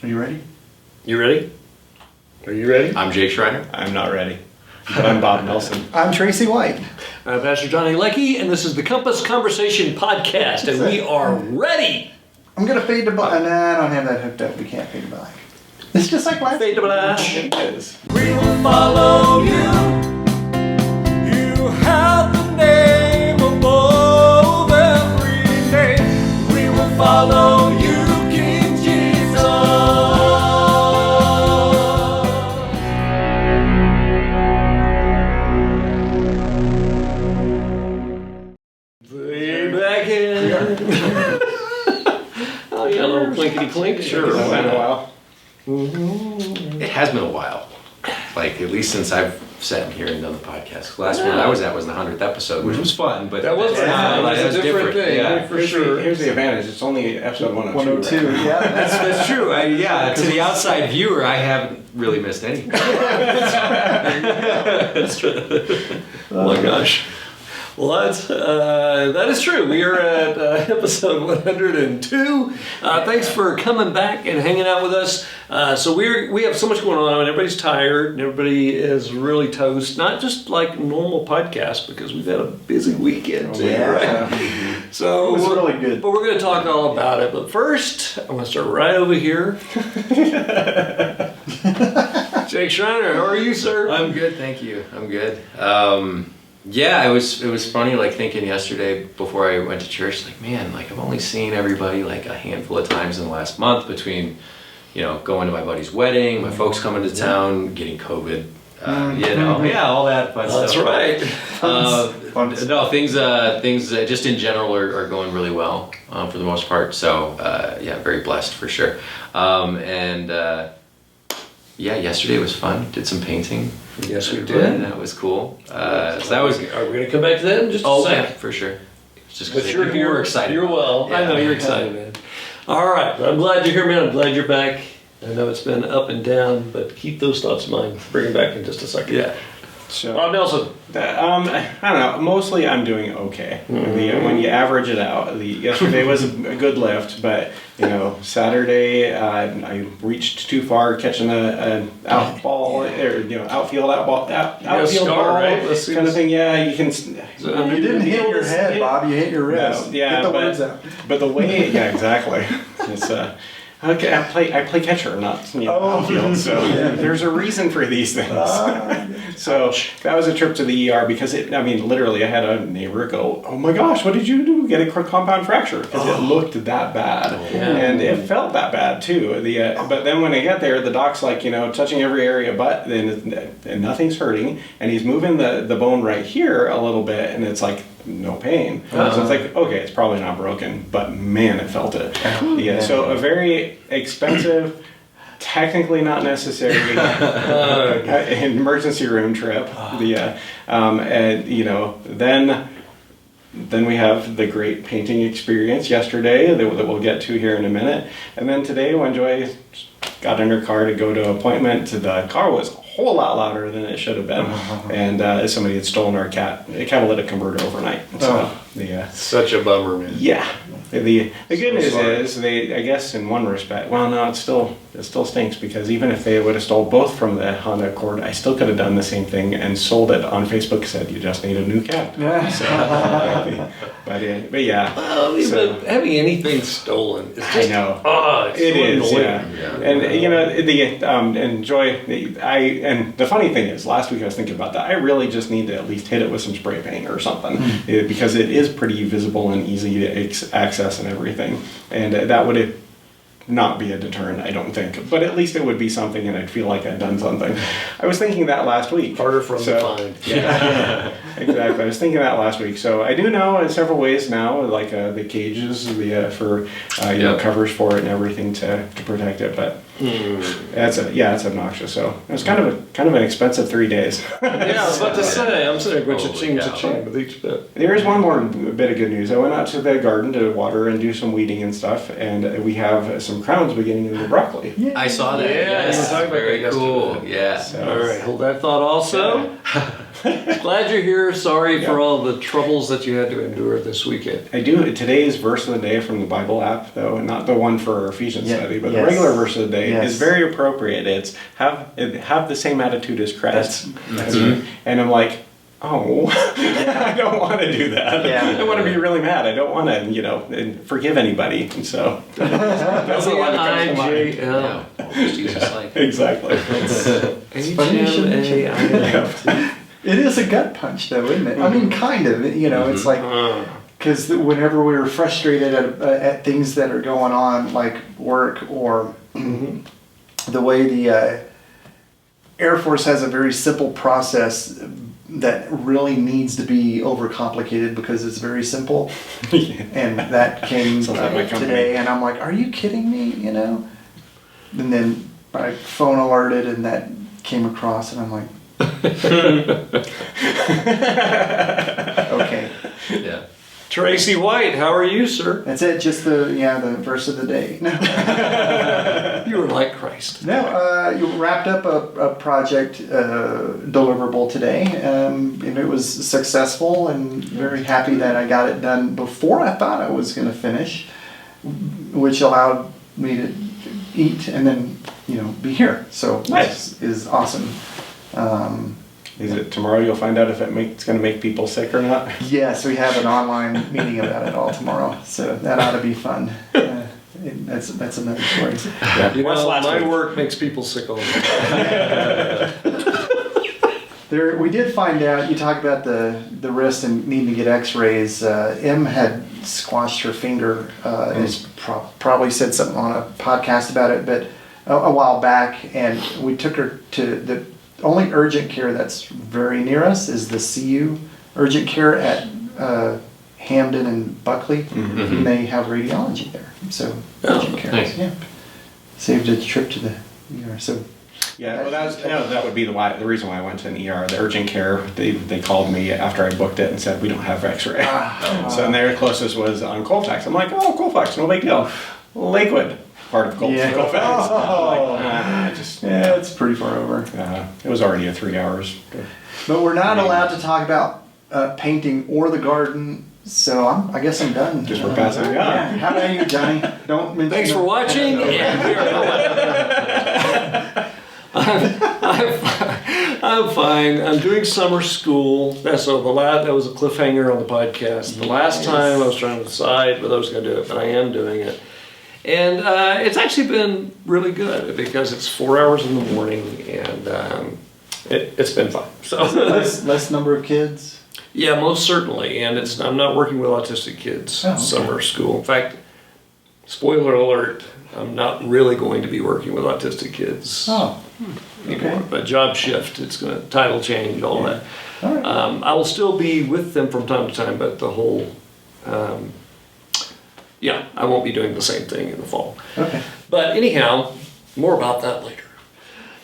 Are you ready? You ready? Are you ready? I'm Jake Schriner. I'm not ready. But I'm Bob Nelson. I'm Tracey White. I'm Pastor Johnny Leckie, and this is the Compass Conversation Podcast, and we are ready. I'm going to fade to black. Nah, I don't have that hooked up. We can't fade to black. It's just like last Fade to black. It is. We will follow you. You have the name above every name. We will follow you, King Jesus. Way back in. Oh, yeah, a little clinkety clink. Sure. It's been a while. It has been a while. Like, at least since I've sat here and done the podcast. The last one I was at was the 100th episode, which was fun, but That was it's fun. not, like, It was a different thing. Yeah. For sure. Here's the advantage. It's only episode 102. 102. Right? Yeah, That's true. To the outside viewer, I haven't really missed anything. That's true. Oh my gosh. Well, that is true. We are at episode 102. Thanks for coming back and hanging out with us. So we have so much going on. Everybody's tired and everybody is really toast. Not just like normal podcasts, because we've had a busy weekend too, right? So it was really good. But we're going to talk all about it. But first, I'm going to start right over here. Jake Schriner, how are you, sir? I'm good, thank you. I'm good. Yeah, it was funny, like, thinking yesterday before I went to church, like, man, like, I've only seen everybody like a handful of times in the last month between, going to my buddy's wedding, my folks coming to town, getting COVID, all that fun stuff. That's right. No, things just in general are going really well for the most part. So very blessed for sure. Yesterday was fun. Did some painting. Yes, we did. That was cool. So that was. Are we going to come back to that in just a second? Yeah, for sure. Just But you're here. We're excited. You're well. Yeah. I know you're excited, man. All right. I'm glad you're here, man. I'm glad you're back. I know it's been up and down, but keep those thoughts in mind. Bring them back in just a second. Yeah. So, Bob Nelson. I don't know. Mostly I'm doing okay. When you average it out, yesterday was a good lift, but Saturday I reached too far catching an out ball or outfield ball, scar, ball, right? kind of thing. Yeah, you can. You didn't hit your head, Bob. You hit your wrist. No, yeah, Get the words out. But the way, yeah, exactly. It's okay. I play catcher, not outfield. So there's a reason for these things. So that was a trip to the ER because literally I had a neighbor go, "Oh my gosh, what did you do? Get a compound fracture?" Because it looked that bad, and it felt that bad too. But then when I get there, the doc's like, touching every area, but then and nothing's hurting, and he's moving the bone right here a little bit, and it's like no pain. So it's like, okay, it's probably not broken, but man, it felt it. So a very expensive, technically not necessary emergency room trip. Then we have the great painting experience yesterday that we'll get to here in a minute. And then today when Joy got in her car to go to an appointment, the car was a whole lot louder than it should have been. And somebody had stolen our catalytic converter overnight. So Such a bummer, man. yeah. The good news is I guess in one respect, well, no, it still stinks because even if they would have stole both from the Honda Accord, I still could have done the same thing and sold it on Facebook. Said you just need a new cab. So, but yeah. Well, but having anything stolen, it's just, I know. It's It so is, annoying. And and the funny thing is, last week I was thinking about that. I really just need to at least hit it with some spray paint or something because it is pretty visible and easy to access and everything, and that would not be a deterrent, I don't think, but at least it would be something and I'd feel like I'd done something. I was thinking that last week. Harder for them to find. Yeah, exactly. I was thinking that last week. So I do know in several ways now, like the cages, for covers for it and everything to protect it. But it's obnoxious. So it was kind of an expensive 3 days. Yeah, I was about to say, I'm sitting there cha-ching with each bit. There is one more bit of good news. I went out to the garden to water and do some weeding and stuff, and we have some crowns beginning in the broccoli. Yeah. I saw that. Yeah, Yes, we were talking about very that cool. yesterday. Yeah. So, All right, hold that thought also. Glad you're here. Sorry for all the troubles that you had to endure this weekend. I do. Today's verse of the day from the Bible app, though, and not the one for our Ephesians study, but the regular verse of the day is very appropriate. It's have the same attitude as Christ. That's right. And I'm like, oh, I don't want to do that. Yeah. I want to be really mad. I don't want to, forgive anybody. And so that's the one that comes to mind. Yeah. Jesus like. Exactly. It's funny you shouldn't change it. It is a gut punch, though, isn't it? I mean, kind of. It's like, because whenever we were frustrated at things that are going on, like work or the way the Air Force has a very simple process that really needs to be overcomplicated because it's very simple. And that came today, and I'm like, are you kidding me? And then my phone alerted, and that came across, and I'm like, okay. Yeah. Tracey White, how are you, sir? That's it, just the verse of the day. No. You were like Christ. No, you wrapped up a project deliverable today, and it was successful, and very happy that I got it done before I thought I was going to finish, which allowed me to eat and then be here. So nice. This is awesome. Is it tomorrow you'll find out if it's going to make people sick or not? Yes, we have an online meeting about it all tomorrow, so that ought to be fun. That's another story. Yeah. My work makes people sick all the time. We did find out, you talk about the wrist and needing to get x-rays. Em had squashed her finger, and probably said something on a podcast about it, but a while back, and we took her to the only urgent care that's very near us is the CU urgent care at Hamden and Buckley, and they have radiology there. So urgent care, nice. Saved a trip to the ER. So yeah, well, that would be the reason why I went to an ER. The urgent care, they called me after I booked it and said we don't have X-ray. So and their closest was on Colfax. I'm like, oh, Colfax, no big deal. Lakewood. Part of Colfax. It's pretty far over. It was already 3 hours. But we're not allowed to talk about painting or the garden, so I guess I'm done. Just we're passing it on. Yeah. How about you, Johnny? Don't mention. Thanks for watching. I'm fine. I'm doing summer school. That was a cliffhanger on the podcast. The last time I was trying to decide whether I was going to do it, but I am doing it. And it's actually been really good because it's 4 hours in the morning, and it's been fun. So less number of kids. Yeah, most certainly. And I'm not working with autistic kids. Summer school. In fact, spoiler alert, I'm not really going to be working with autistic kids anymore. But job shift, it's going to title change, all that. All right. I will still be with them from time to time, but the whole. I won't be doing the same thing in the fall. Okay. But anyhow, more about that later.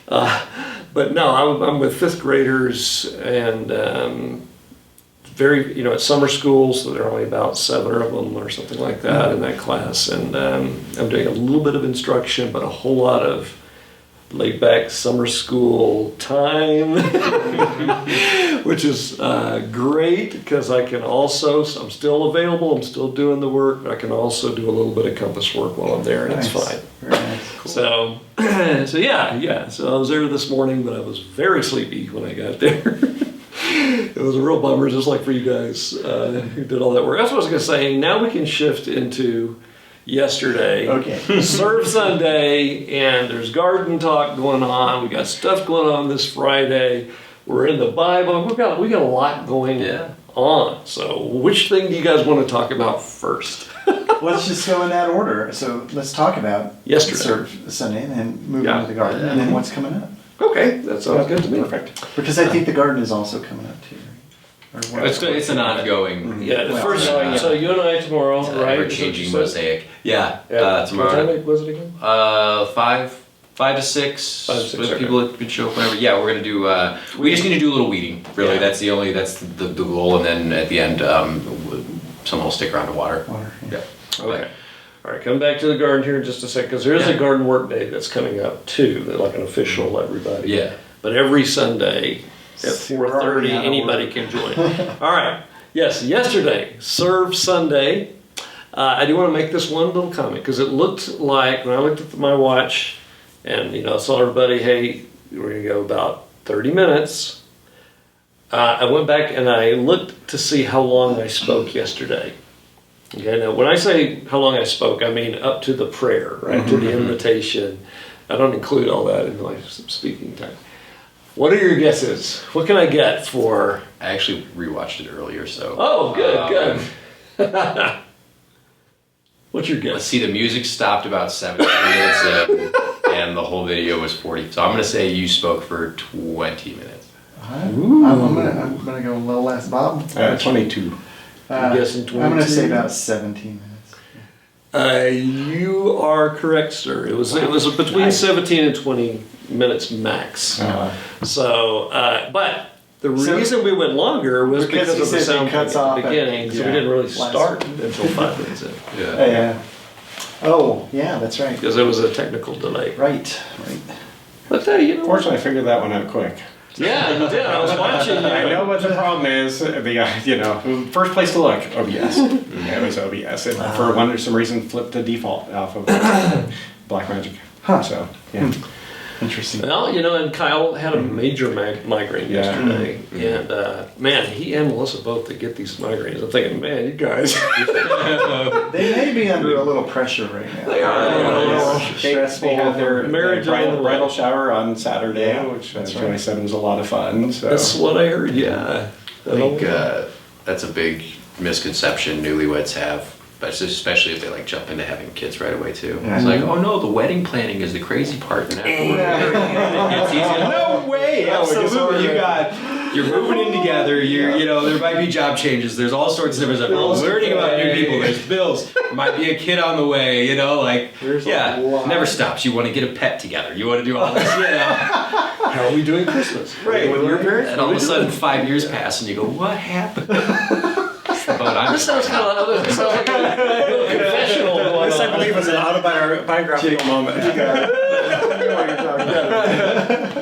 But no, I'm with fifth graders and at summer school, so there are only about 7 of them or something like that in that class. And I'm doing a little bit of instruction, but a whole lot of laid back summer school time, which is great because I can also, I'm still available, I'm still doing the work, but I can also do a little bit of compass work while I'm there, and it's fine. Very nice. Cool. So I was there this morning, but I was very sleepy when I got there. It was a real bummer, just like for you guys who did all that work. That's what I was going to say. Now we can shift into yesterday. Okay. Serve Sunday, and there's garden talk going on. We got stuff going on this Friday. We're in the Bible. We got a lot going on. So which thing do you guys want to talk about first? Let's just go in that order. So let's talk about yesterday, Serve Sunday, and then move into the garden, and then what's coming up. Okay, that sounds good to me. Perfect. Because I think the garden is also coming up too. It's an ongoing. Yeah, the first. So you and I tomorrow, right? Ever-changing mosaic. Yeah. Tomorrow. What time was it again? 5 to 6. 5 to 6. Okay. People that could show up whenever. Yeah, we're gonna do. We just need to do a little weeding. Really, that's the goal, and then at the end, someone will stick around to water. Yeah. Okay. All right, come back to the garden here in just a second, because there is a garden work day that's coming up too, like an official everybody. Yeah. But every Sunday, at 4:30. Anybody can join. All right. Yes, yesterday, Serve Sunday. I do want to make this one little comment because it looked like, when I looked at my watch and, I saw everybody, hey, we're going to go about 30 minutes. I went back and I looked to see how long I spoke yesterday. Okay, now when I say how long I spoke, I mean up to the prayer, right, to the invitation. I don't include all that in my speaking time. What are your guesses? What can I get for? I actually rewatched it earlier, so. Oh, good. What's your guess? Let's see, the music stopped about 17 minutes in, and the whole video was 40. So I'm going to say you spoke for 20 minutes. I'm gonna go a little less, Bob. 22. I'm guessing 22. I'm gonna say about 17 minutes. You are correct, sir. It was between 17 and 20 minutes max. But the reason we went longer was because of the sound cuts off at the beginning, so we didn't really start until 5 minutes in. Yeah. Oh, yeah, that's right. Because there was a technical delay. Right. But Fortunately, I figured that one out quick. Yeah, you did. I was watching you. I know what the problem is. First place to look, OBS. Yeah, it was OBS. And for some reason, flipped the default off of Blackmagic. So, yeah. Interesting. Well, and Kyle had a major migraine yesterday. And, man, he and Melissa both to get these migraines. I'm thinking, man, you guys. They may be under a little pressure right now. They are. Stressful. They had their bridal shower on Saturday, which Johnny said was a lot of fun. So. That's what I heard, yeah. I think that's a big misconception newlyweds have. But especially if they jump into having kids right away too. It's like, oh no, the wedding planning is the crazy part. And afterwards, no way, absolutely. You're moving in together. There might be job changes. There's all sorts of different stuff. Learning about new people. There's bills. There might be a kid on the way. Never stops. You want to get a pet together. You want to do all this. How are we doing Christmas? Right. With your parents? And all of a sudden, 5 years pass, and you go, what happened? This sounds kind of like a little confessional. This, I believe, is an autobiographical moment.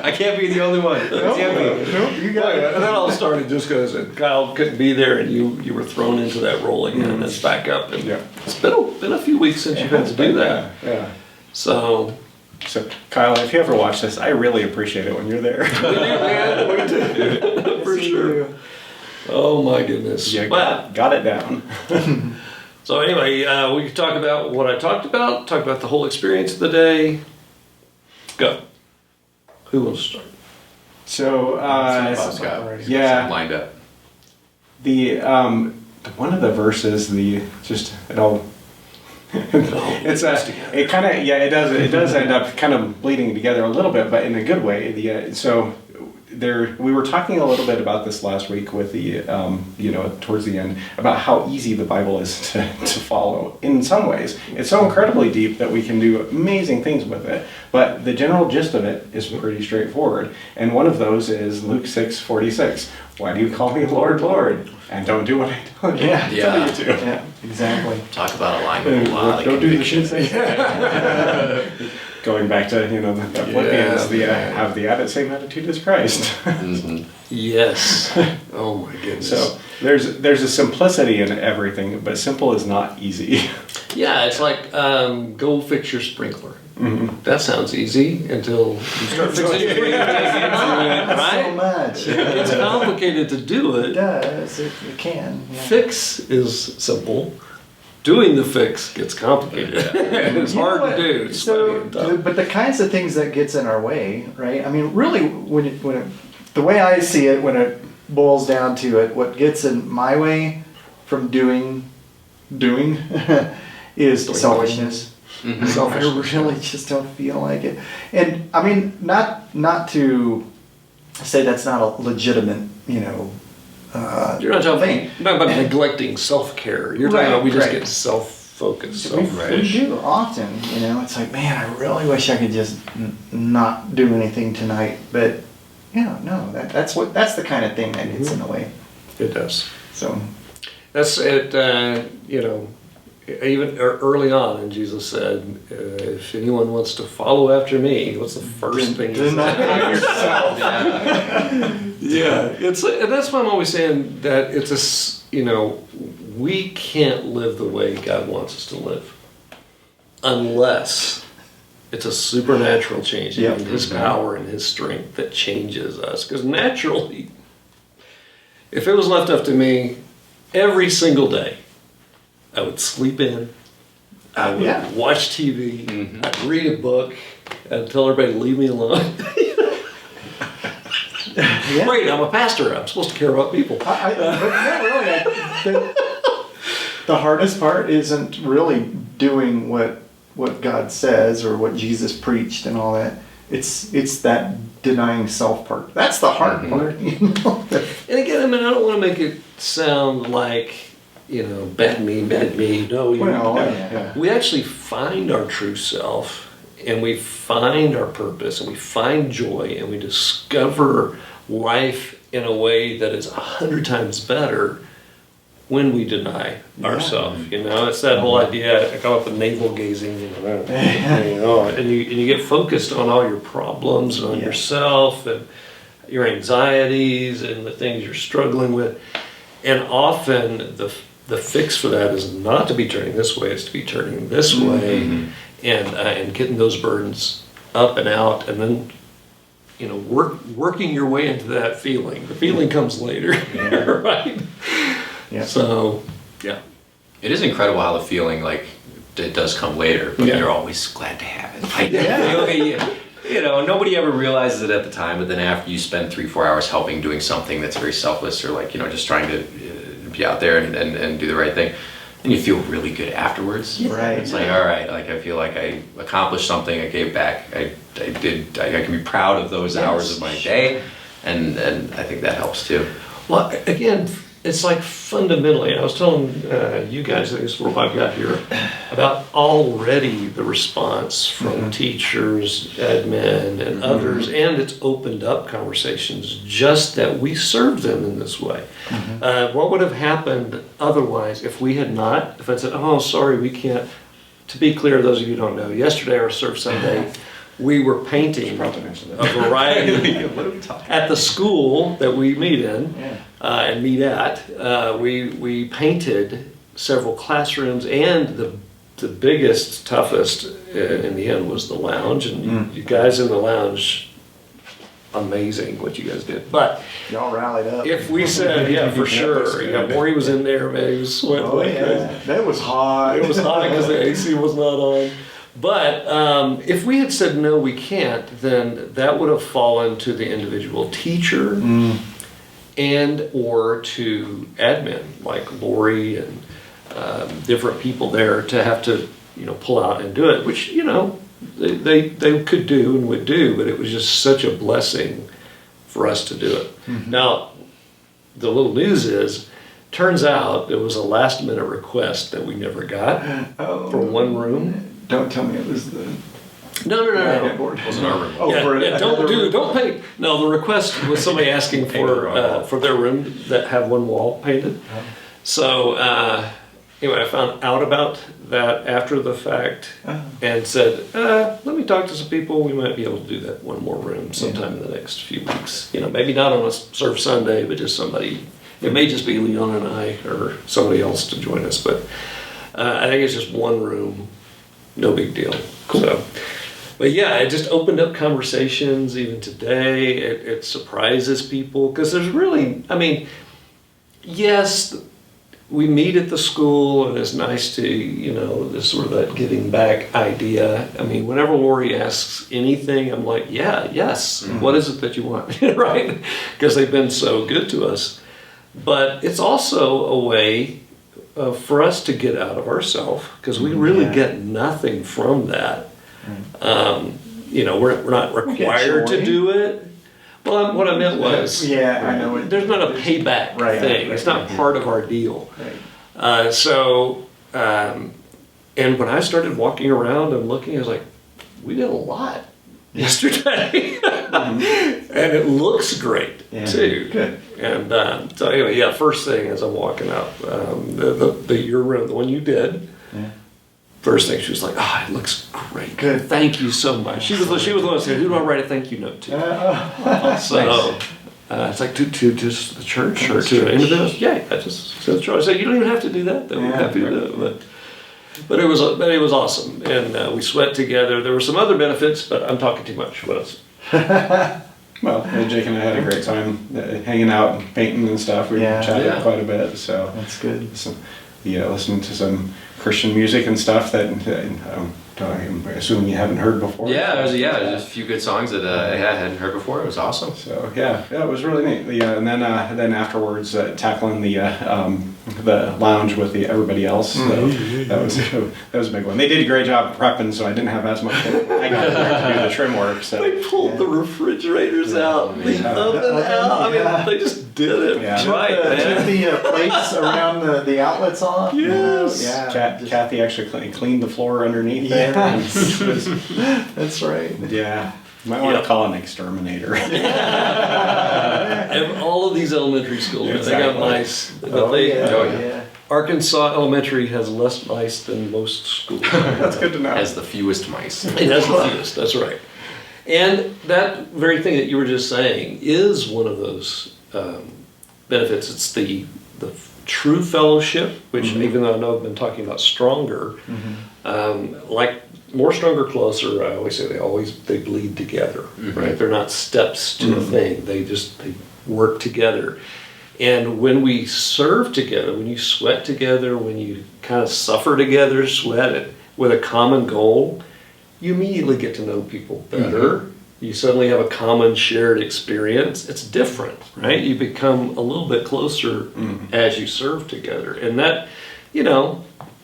I can't be the only one. You got it. And that all started just because Kyle couldn't be there, and you were thrown into that role again, and it's back up. And it's been a few weeks since you've had to do that. Yeah. So, Kyle, if you ever watch this, I really appreciate it when you're there. We do, man. We do. For sure. Oh my goodness. Yeah, got it down. So anyway, we can talk about what I talked about the whole experience of the day. Go. Who wants to start? So, lined up. The one of the verses, it does end up kind of bleeding together a little bit, but in a good way. We were talking a little bit about this last week with the, towards the end, about how easy the Bible is to follow in some ways. It's so incredibly deep that we can do amazing things with it, but the general gist of it is pretty straightforward. And one of those is Luke 6:46. Why do you call me Lord, Lord, and don't do what I tell you to? Yeah, exactly. Talk about alignment. Don't do the shit. Going back to the Philippians, have the same attitude as Christ. Mm-hmm. Yes. Oh my goodness. So there's a simplicity in everything, but simple is not easy. Yeah, it's like go fix your sprinkler. Mm-hmm. That sounds easy until you start fixing your sprinkler. Right? So much. It's complicated to do it. It does. It can. Yeah. Fix is simple. Doing the fix gets complicated. It's hard to do. But the kinds of things that gets in our way, right? I mean, really, the way I see it, when it boils down to it, what gets in my way from doing is selfishness. Mm-hmm. I really just don't feel like it. And I mean, not to say that's not a legitimate, you're not talking about neglecting self-care. You're talking about we just get self-focused. We do often, it's like, man, I really wish I could just not do anything tonight. But, that's the kind of thing that gets in the way. It does. So that's it. even early on, and Jesus said, if anyone wants to follow after me, what's the first thing he said? Deny yourself. Yeah, and that's why I'm always saying that it's we can't live the way God wants us to live unless it's a supernatural change in His power and His strength that changes us. Because naturally, if it was left up to me, every single day, I would sleep in, I would watch TV, I'd read a book, I'd tell everybody to leave me alone. Wait, I'm a pastor. I'm supposed to care about people. But not really. The hardest part isn't really doing what God says or what Jesus preached and all that. It's that denying self part. That's the hard part. And again, I mean, I don't want to make it sound like, bad me. No, we actually find our true self, and we find our purpose, and we find joy, and we discover life in a way that is 100 times better when we deny ourselves. It's that whole idea. I call it the navel gazing. And you get focused on all your problems and on yourself and your anxieties and the things you're struggling with. And often the fix for that is not to be turning this way; it's to be turning this way, and getting those burdens up and out, and then working your way into that feeling. The feeling comes later, right? Yeah. So, yeah. It is incredible how the feeling, it does come later, but you're always glad to have it. Nobody ever realizes it at the time, but then after you spend 3-4 hours helping doing something that's very selfless or just trying to be out there and do the right thing, then you feel really good afterwards. Right. It's all right, I feel like I accomplished something, I gave back, I can be proud of those hours of my day, and I think that helps too. Well, again, it's fundamentally, I was telling you guys, I guess, before I got here, about already the response from teachers, admin, and others, and it's opened up conversations just that we serve them in this way. What would have happened otherwise if we had not, if I said, oh, sorry, we can't, to be clear, those of you who don't know, yesterday or Surf Sunday, we were painting a variety at the school that we meet in and meet at. We painted several classrooms, and the biggest, toughest in the end was the lounge. And you guys in the lounge, amazing what you guys did. But y'all rallied up. if we said, for sure, Morey was in there, man, he was sweating like crazy. That was hot. It was hot because the AC was not on. But if we had said, no, we can't, then that would have fallen to the individual teacher and or to admin, like Lori and different people there to have to, pull out and do it, which, they could do and would do, but it was just such a blessing for us to do it. Now, the little news is, turns out it was a last minute request that we never got for one room. Don't tell me it was the... No. It wasn't our room. Don't paint. No, the request was somebody asking for their room that have one wall painted. So anyway, I found out about that after the fact and said, let me talk to some people. We might be able to do that one more room sometime in the next few weeks. Maybe not on a Surf Sunday, but just somebody. It may just be Leon and I or somebody else to join us, but I think it's just one room. No big deal. Cool. So, but yeah, it just opened up conversations even today. It surprises people because there's really, yes, we meet at the school and it's nice to, this sort of that giving back idea. Whenever Lori asks anything, I'm like, yes. What is it that you want? Right? Because they've been so good to us. But it's also a way for us to get out of ourselves, because we really get nothing from that. We're not required to do it. Well, what I meant was, I know there's not a payback thing. It's not part of our deal. And when I started walking around and looking, I was like, we did a lot yesterday. And it looks great too. Good. And so anyway, first thing as I'm walking out, your room, the one you did, first thing she was like, "Oh, it looks great. Good. Thank you so much." She was the one who said, "Who do I write a thank you note to?" So it's like to just the church or to an individual. Yeah, I just said the church. I said, "You don't even have to do that. Though. We're happy to do it." But it was awesome, and we sweat together. There were some other benefits, but I'm talking too much. What else? Well, Jake and I had a great time hanging out and painting and stuff. We chatted quite a bit, so that's good. So, listening to some Christian music and stuff that I'm assuming you haven't heard before. There's a few good songs that I hadn't heard before. It was awesome. So it was really neat. And then afterwards tackling the lounge with everybody else. So that was a big one. They did a great job prepping, so I didn't have as much. I got to do the trim work. So they pulled the refrigerators out, the oven out. I mean, they just did it right. Took the plates around the outlets off. Yes. Kathy actually cleaned the floor underneath there. That's right. Yeah. Might want to call an exterminator. And all of these elementary schools, they got mice. But Arkansas Elementary has less mice than most schools. That's good to know. Has the fewest mice. It has the fewest, that's right. And that very thing that you were just saying is one of those benefits. It's the true fellowship, which even though I know I've been talking about stronger, like more, stronger, closer, I always say they bleed together, right? They're not steps to a thing. They work together. And when we serve together, when you sweat together, when you kind of suffer together, sweat it with a common goal, you immediately get to know people better. You suddenly have a common shared experience. It's different, right? You become a little bit closer as you serve together. And that,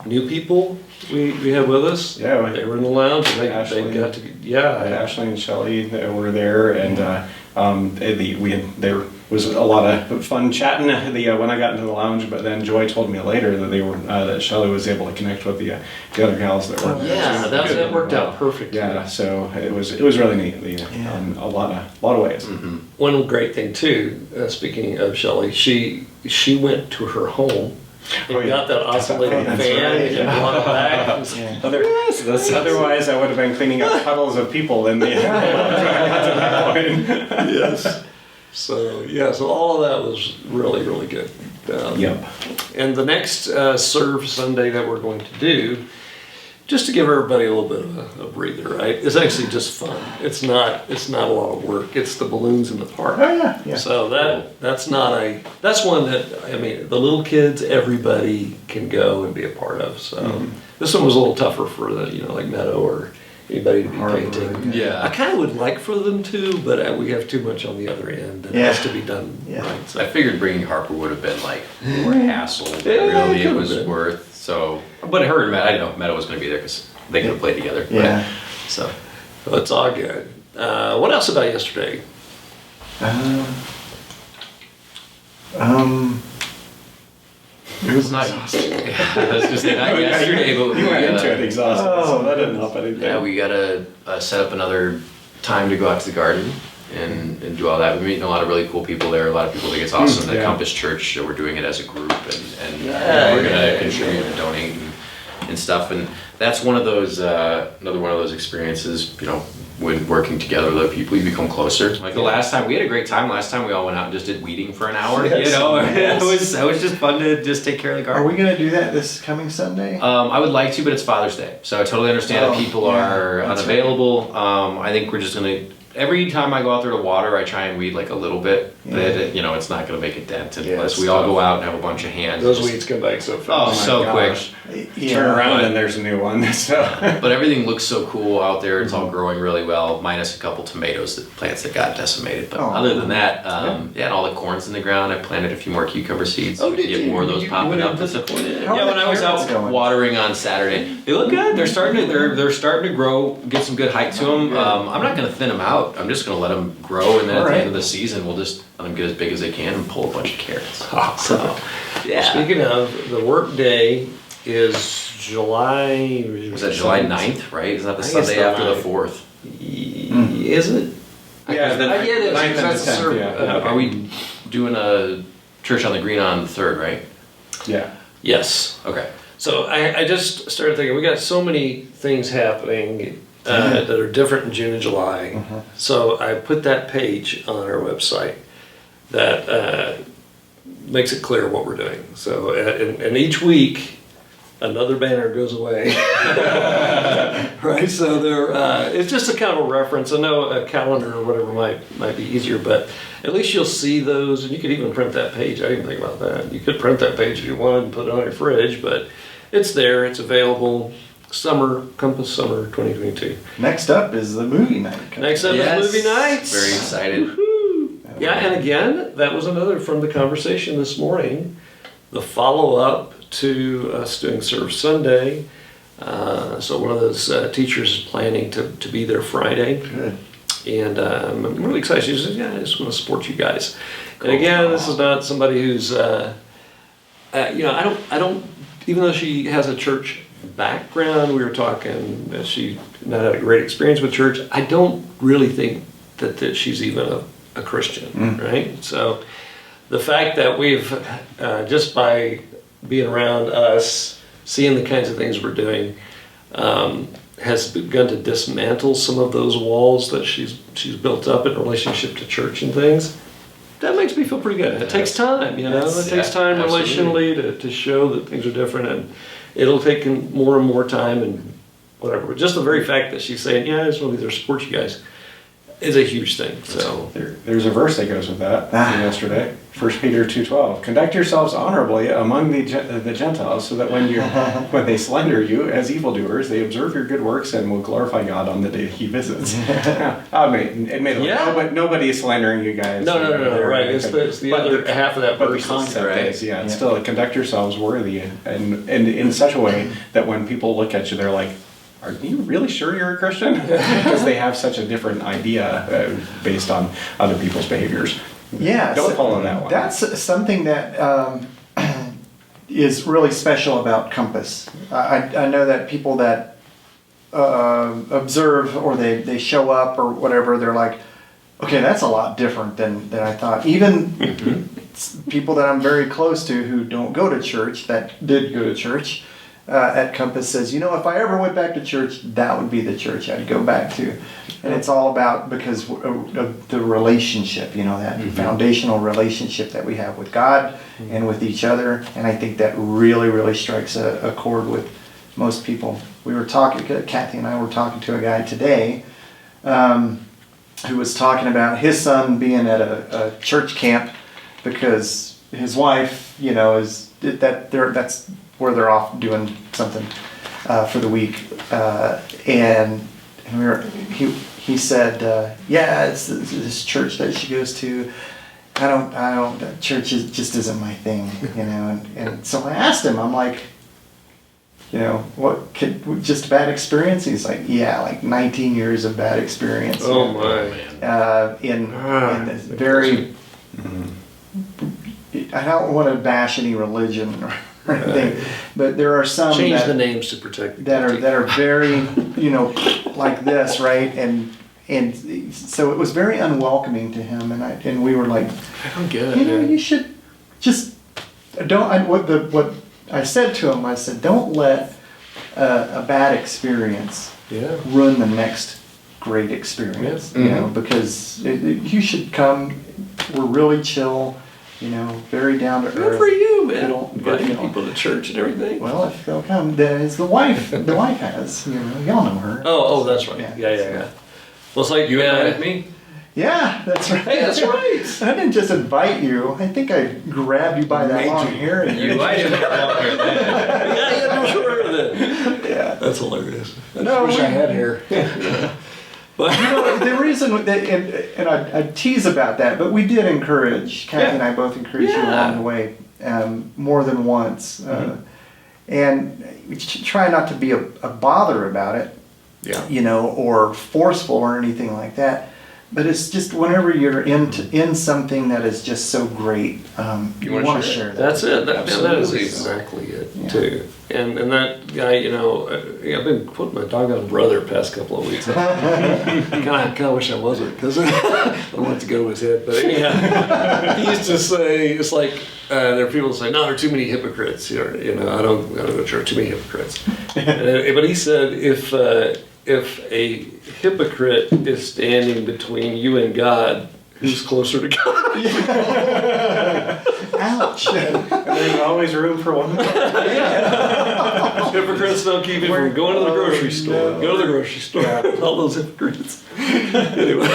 new people we had with us. Yeah, they were in the lounge. And they got to Ashley and Shelley were there, and there was a lot of fun chatting when I got into the lounge. But then Joy told me later that that Shelley was able to connect with the other gals that were there. That worked out perfectly. Yeah, so it was really neat in a lot of ways. One great thing too, speaking of Shelley, she went to her home. And got that oscillating fan and brought it back. Otherwise, I would have been cleaning up puddles of people in the Yes. So all of that was really, really good. And the next Serve Sunday that we're going to do, just to give everybody a little bit of a breather, right? It's actually just fun. It's not a lot of work. It's the balloons in the park. Oh yeah. So that's one that the little kids, everybody can go and be a part of. So this one was a little tougher for the like Meadow or anybody to be painting. Yeah. I kind of would like for them to, but we have too much on the other end and it has to be done right. So I figured bringing Harper would have been more hassle than really it was worth. So, but her and Matt, I know Meadow was going to be there because they could have played together. Yeah. Right? So it's all good. What else about yesterday? It was nice. I was just saying, not yesterday, but you went into it exhausted, so that didn't help anything. Yeah, we got to set up another time to go out to the garden and do all that. We're meeting a lot of really cool people there. A lot of people think it's awesome. The Compass Church, we're doing it as a group, and we're going to contribute and donate and stuff. And that's one of those another one of those experiences. When working together with other people, you become closer. Like the last time, we had a great time. Last time we all went out and just did weeding for an hour. It was just fun to just take care of the garden. Are we going to do that this coming Sunday? I would like to, but it's Father's Day, so I totally understand if people are unavailable. Right. I think we're just going to. Every time I go out there to water, I try and weed like a little bit. But it's not going to make a dent unless we all go out and have a bunch of hands. Those weeds come back so fast. Oh, so quick. Turn around and there's a new one. So. But everything looks so cool out there. It's all growing really well, minus a couple plants that got decimated. But other than that, and all the corn's in the ground. I planted a few more cucumber seeds. Oh, did get you? more of those popping up. When I was out watering on Saturday, they look good. They're starting to grow, get some good height to them. I'm not going to thin them out. I'm just going to let them grow, and then at the end of the season, we'll just let them get as big as they can and pull a bunch of carrots. So, Speaking of, the work day is July... Was that July 9th, right? Isn't that the Sunday after the 4th? Is it? Yeah, the 9th and the 10th, Are we doing a church on the green on the 3rd, right? Yeah. Yes. Okay. So I just started thinking, we got so many things happening that are different in June and July. So I put that page on our website that makes it clear what we're doing. So, and each week, another banner goes away. Right? So it's just a kind of a reference. I know a calendar or whatever might be easier, but at least you'll see those, and you could even print that page. I didn't think about that. You could print that page if you wanted and put it on your fridge, but it's there, it's available. Compass Summer 2022. Next up is the movie night. Next up is movie nights. Very excited. Woo-hoo. Yeah, and again, that was another from the conversation this morning, the follow-up to us doing Serve Sunday. So one of those teachers is planning to be there Friday. Good. And I'm really excited. She says, I just want to support you guys. Cool. And again, this is not somebody who's, I don't, even though she has a church background, we were talking that she not had a great experience with church, I don't really think that she's even a Christian, right? So the fact that we've, just by being around us, seeing the kinds of things we're doing, has begun to dismantle some of those walls that she's built up in relationship to church and things. That makes me feel pretty good. It takes time, it takes time relationally to show that things are different, and it'll take more and more time and whatever. But just the very fact that she's saying, I just want to be there to support you guys, is a huge thing. So there's a verse that goes with that from yesterday. 1 Peter 2:12. Conduct yourselves honorably among the Gentiles, so that when they slander you as evildoers, they observe your good works and will glorify God on the day He visits. Nobody is slandering you guys. No, right. It's the other half of that verse. But the concept is, it's still conduct yourselves worthy and in such a way that when people look at you, they're like, are you really sure you're a Christian? Because they have such a different idea based on other people's behaviors. Yeah. Don't follow that one. That's something that is really special about Compass. I know that people that observe or they show up or whatever, they're like, okay, that's a lot different than I thought. Even people that I'm very close to who don't go to church, that did go to church, at Compass says, if I ever went back to church, that would be the church I'd go back to. And it's all about because of the relationship, that foundational relationship that we have with God and with each other. And I think that really, really strikes a chord with most people. We were talking, Kathy and I were talking to a guy today who was talking about his son being at a church camp because his wife, that's where they're off doing something for the week, and he said, it's this church that she goes to. I don't. Church just isn't my thing, And so I asked him. I'm like, what? Just a bad experience? He's like, like 19 years of bad experience. Oh my! In this very. I don't want to bash any religion or anything, but there are some change the names to protect that are very like this, right? And so it was very unwelcoming to him, and we were like, I don't get it. You should just don't. What I said to him, I said, don't let a bad experience ruin the next great experience. Because you should come. We're really chill. Very down to earth. Good for you, man. Inviting people to church and everything. Well, if they'll come, as the wife has. Y'all know her. Oh, that's right. Yeah. Well, it's like you invited me. Yeah, that's right. Hey, that's right. I didn't just invite you. I think I grabbed you by that long hair. I didn't have long hair then. Yeah, I'm sure then. Yeah, that's hilarious. I wish I had hair. But the reason that, and I tease about that, but we did encourage, Kathy and I both encouraged you along the way, more than once. And we try not to be a bother about it, or forceful or anything like that. But it's just whenever you're in something that is just so great, you want to share that. That's it. That is exactly it too. And that guy, I've been putting my doggone brother the past couple of weeks. Kind of wish I wasn't, because I don't want it to go to his head. But anyhow, he used to say, it's like there are people who say, no, there are too many hypocrites here. I don't go to church, too many hypocrites. But he said, if a hypocrite is standing between you and God, who's closer to God? Ouch. And there's always room for one. Hypocrites don't keep you from going to the grocery store. No. Go to the grocery store. All those hypocrites. Anyway.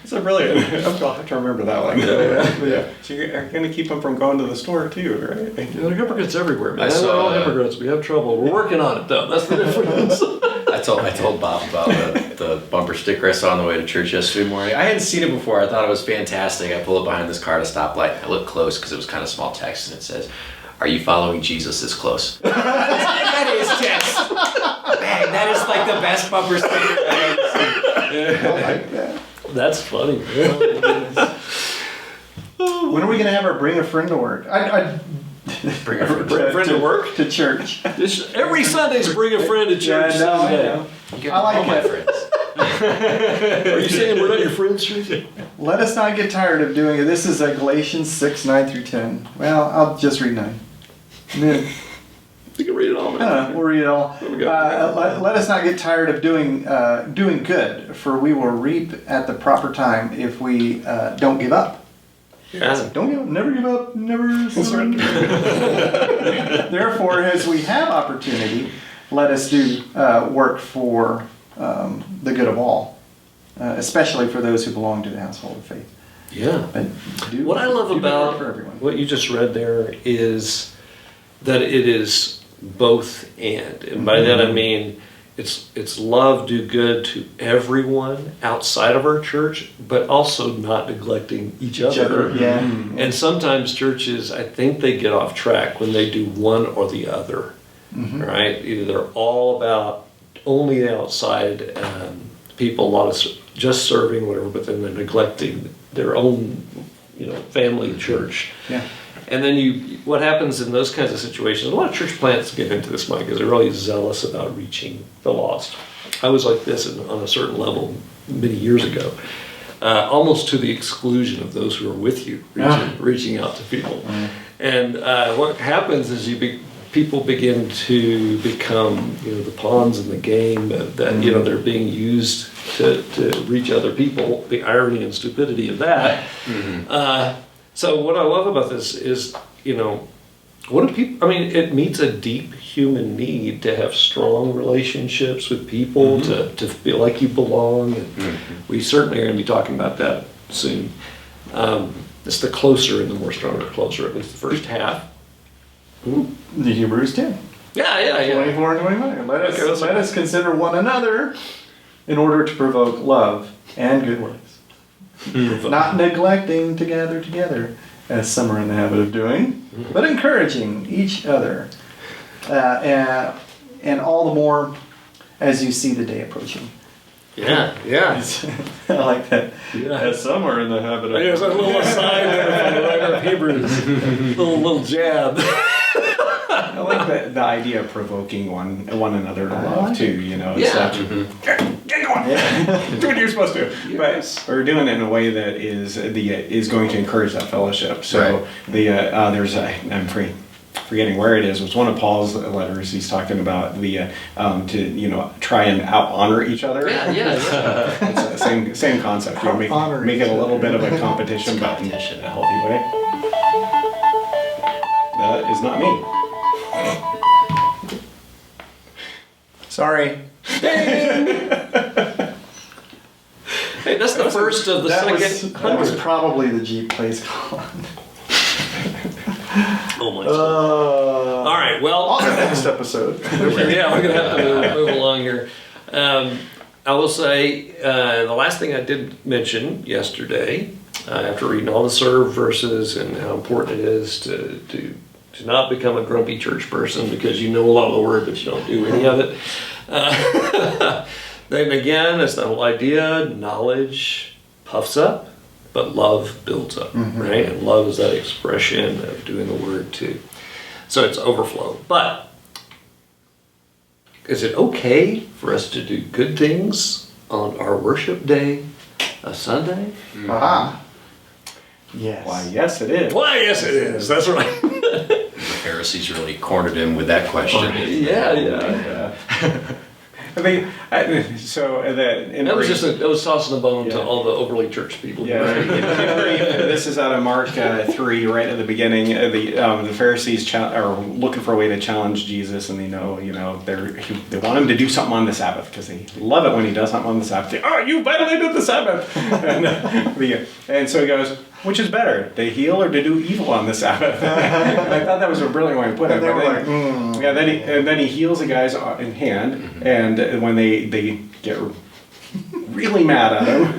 It's a brilliant. I'll have to remember that one. Yeah. So you're going to keep them from going to the store too, right? There are hypocrites everywhere, man. I saw, They're all hypocrites. We have trouble. We're working on it, though. That's the difference. I told Bob about the bumper sticker I saw on the way to church yesterday morning. I hadn't seen it before. I thought it was fantastic. I pull up behind this car at a stoplight. I look close because it was kind of small text, and it says, "Are you following Jesus this close?" That is just, man, that is like the best bumper sticker I've ever seen. I like that. That's funny. When are we going to have our bring a friend to work? Bring a friend to work? To church. Every Sunday's bring a friend to church. Yeah, no, I Sunday. know. You I like all my it. friends. Are you saying we're not your friends, Tracy? Let us not get tired of doing it. This is Galatians 6, 9 through 10. Well, I'll just read 9. Then, You can read it all, man. we'll read it all. Let us not get tired of doing good, for we will reap at the proper time if we don't give up. Yeah. Don't give up, never give up, never surrender. Therefore, as we have opportunity, let us do work for the good of all, especially for those who belong to the household of faith. Yeah. But What I love do good about work for everyone. what you just read there is that it is both and by that I mean it's love, do good to everyone outside of our church, but also not neglecting each other. Yeah. And sometimes churches, I think they get off track when they do one or the other, right? Either they're all about only the outside people, a lot of just serving, whatever, but then they're neglecting their own, family church. Yeah. And then what happens in those kinds of situations, a lot of church plants get into this, Mike, because they're really zealous about reaching the lost. I was like this on a certain level many years ago, almost to the exclusion of those who are with you, reaching out to people. And what happens is people begin to become, the pawns in the game that, they're being used to reach other people, the irony and stupidity of that. So what I love about this is, what do people, it meets a deep human need to have strong relationships with people, to feel like you belong. And we certainly are going to be talking about that soon. It's the closer and the more stronger closer, at least the first half. The Hebrews 10. Yeah. 24 and 25. Let us consider one another in order to provoke love and good works. Not neglecting to gather together, as some are in the habit of doing, but encouraging each other, and all the more as you see the day approaching. Yeah. I like that. Yeah. As some are in the habit of. There's a little aside there from the writer of Hebrews. little jab. I like the idea of provoking one another to love too. It's get going, do what you're supposed to. But we're doing it in a way that is going to encourage that fellowship. So there's I'm forgetting where it is. It's one of Paul's letters. He's talking about to try and out honor each other. Yeah. It's the same concept. Make it a little bit of a competition, but in a healthy way. That is not me. Sorry. Hey, that's the first of the second. That was probably the Jeep plays on. Oh my God. All right, well. On the next episode. Yeah, we're going to have to move along here. I will say the last thing I did mention yesterday, after reading all the serve verses and how important it is to not become a grumpy church person because you know a lot of the word but you don't do any of it. Then again, it's the whole idea, knowledge puffs up, but love builds up, right? And love is that expression of doing the word too. So it's overflow. But is it okay for us to do good things on our worship day, a Sunday? Yes. Why, yes, it is. Why, yes, it is. That's right. The Pharisees really cornered him with that question. Yeah. I mean, that was tossing the bone to all the overly church people. Yeah, this is out of Mark 3, right at the beginning. The Pharisees are looking for a way to challenge Jesus, and they they want him to do something on the Sabbath because they love it when he does something on the Sabbath. You violated the Sabbath, and so he goes, which is better, to heal or to do evil on the Sabbath? And I thought that was a brilliant way to put it. Then he heals the guy's in hand, and when they get really mad at him,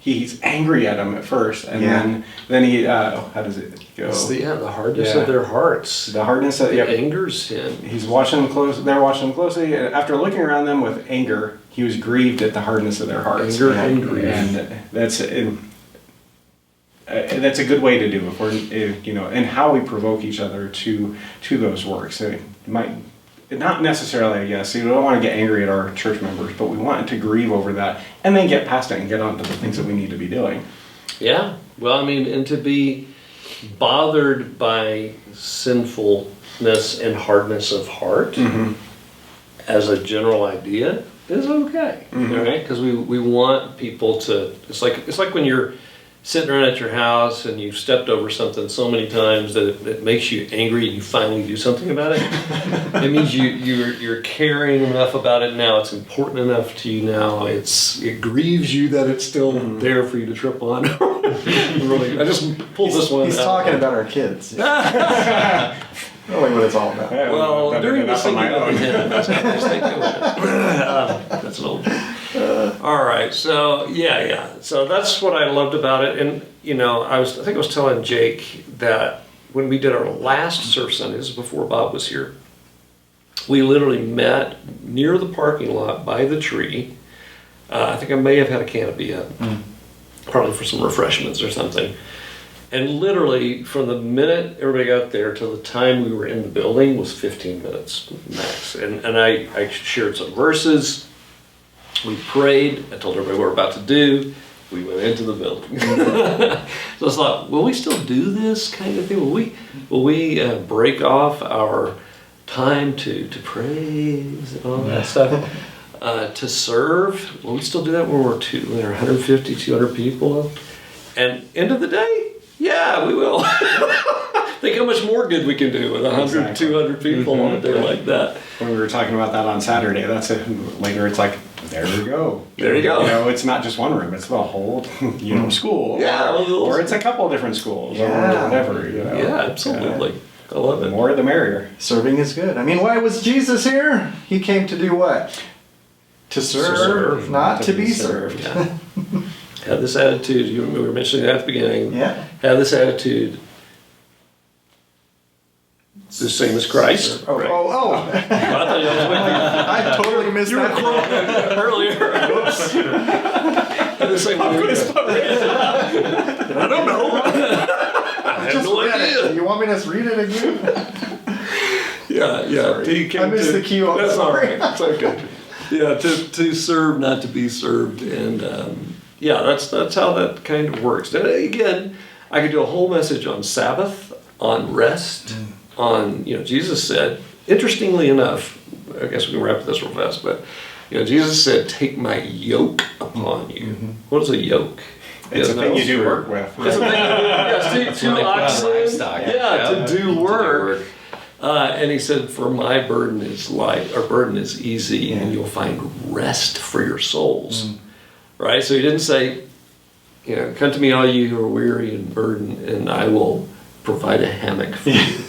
he's angry at him at first, and then he how does it go? It's the hardness of their hearts. The hardness of it angers him. He's watching them close. They're watching them closely, and after looking around them with anger, he was grieved at the hardness of their hearts. Anger and grief, and that's a good way to do it. And how we provoke each other to those works. It might. Not necessarily, I guess. We don't want to get angry at our church members, but we want to grieve over that and then get past it and get on to the things that we need to be doing. Yeah. Well, I mean, and to be bothered by sinfulness and hardness of heart as a general idea is okay, right? Because we want people to. It's like when you're sitting around at your house and you've stepped over something so many times that it makes you angry and you finally do something about it. It means you're caring enough about it now. It's important enough to you now. It grieves you that it's still there for you to trip on. Really, I just pulled this one out. He's talking about our kids. Really what it's all about. Yeah, well, during the singing of the hymn, that's an old joke. All right, so so that's what I loved about it, and I think I was telling Jake that when we did our last Surf Sundays before Bob was here, we literally met near the parking lot by the tree. I think I may have had a canopy up, probably for some refreshments or something. And literally, from the minute everybody got there till the time we were in the building was 15 minutes max. And I shared some verses. We prayed. I told everybody what we're about to do. We went into the building. So it's like, will we still do this kind of thing? Will we break off our time to praise and all that stuff? To serve? Will we still do that when we're 150, 200 people? And end of the day, yeah, we will. Think how much more good we can do with 100, 200 people on a day like that. When we were talking about that on Saturday, that's it. Later, it's like, there you go. There you go. It's not just one room; it's the whole, school. Yeah, or it's a couple of different schools, or whatever. Yeah, absolutely. I love it. The more, the merrier. Serving is good. I mean, why was Jesus here? He came to do what? To serve, not to be served. Yeah. Have this attitude. We were mentioning that at the beginning. Yeah. Have this attitude. The same as Christ. Oh. I thought you was with you. I totally missed You were that. quoting earlier. Whoops. The same I don't know. I have no idea. You want me to read it again? Yeah. I missed the cue. That's all right. It's okay. Yeah, to serve, not to be served, and that's how that kind of works. And again, I could do a whole message on Sabbath, on rest. On, Jesus said, interestingly enough, I guess we can wrap this real fast, but, Jesus said, take my yoke upon you. What is a yoke? It's a thing you do work with. It's a thing you do, to oxen, to do work. And he said, for my burden is light, or burden is easy, and you'll find rest for your souls. Right? So he didn't say, come to me all you who are weary and burdened, and I will provide a hammock for you.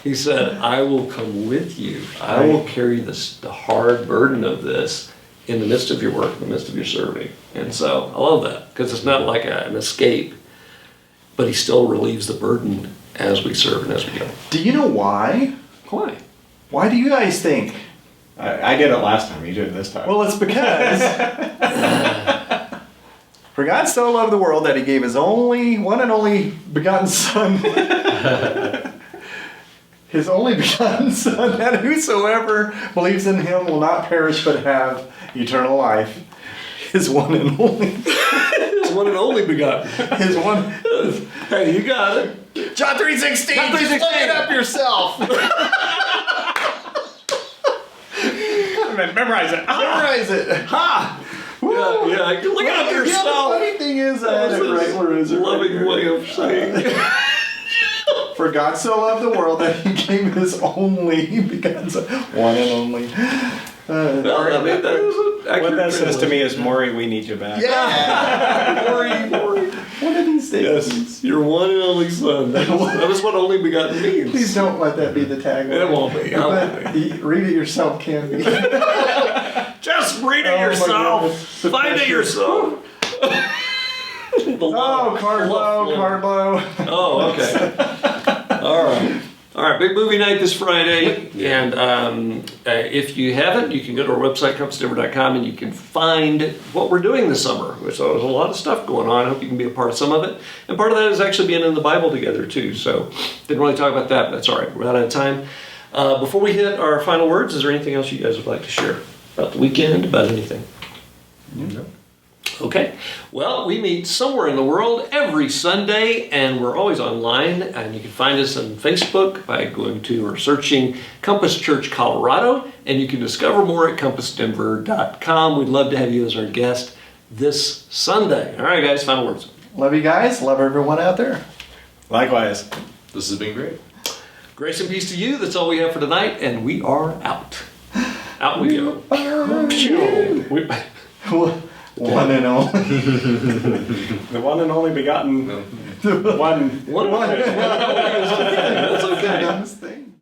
He said, I will come with you. I will carry the hard burden of this in the midst of your work, in the midst of your serving. And so I love that, because it's not like an escape, but he still relieves the burden as we serve and as we go. Do you know why? Why? Why do you guys think I did it last time. You did it this time. Well, it's because for God so loved the world that he gave his one and only begotten Son. His only begotten Son, that whosoever believes in him will not perish but have eternal life. His one and only. His one and only begotten. His one. Hey, you got it. John 3:16. John 3:16. Look it up yourself. Memorize it. Memorize it. Ha! Yeah, yeah. Look it up yourself. The funny thing is, I had it right. Where is it? Loving way of saying. For God so loved the world that he gave his only begotten Son, one and only. Well, I mean, that is an accurate What that says to me translation. is, Morey, we need you back. Yeah. Morey. One of these days. Yes, your one and only Son. That is what only begotten means. Please don't let that be the tagline. It won't be. I won't But read it yourself can be. Just read it Oh, my yourself. goodness. Find it yourself. Oh, card blow. Oh, okay. All right. Big movie night this Friday. And if you haven't, you can go to our website, compassdenver.com, and you can find what we're doing this summer. So there's a lot of stuff going on. I hope you can be a part of some of it. And part of that is actually being in the Bible together, too. So didn't really talk about that, but that's all right. We're out of time. Before we hit our final words, is there anything else you guys would like to share about the weekend, about anything? No. Okay. Well, we meet somewhere in the world every Sunday, and we're always online. And you can find us on Facebook by going to or searching Compass Church Colorado, and you can discover more at compassdenver.com. We'd love to have you as our guest this Sunday. All right, guys, final words. Love you guys. Love everyone out there. Likewise. This has been great. Grace and peace to you. That's all we have for tonight, and we are out. Out we go. One and only. The one and only begotten. One. That's okay. Dumbest thing.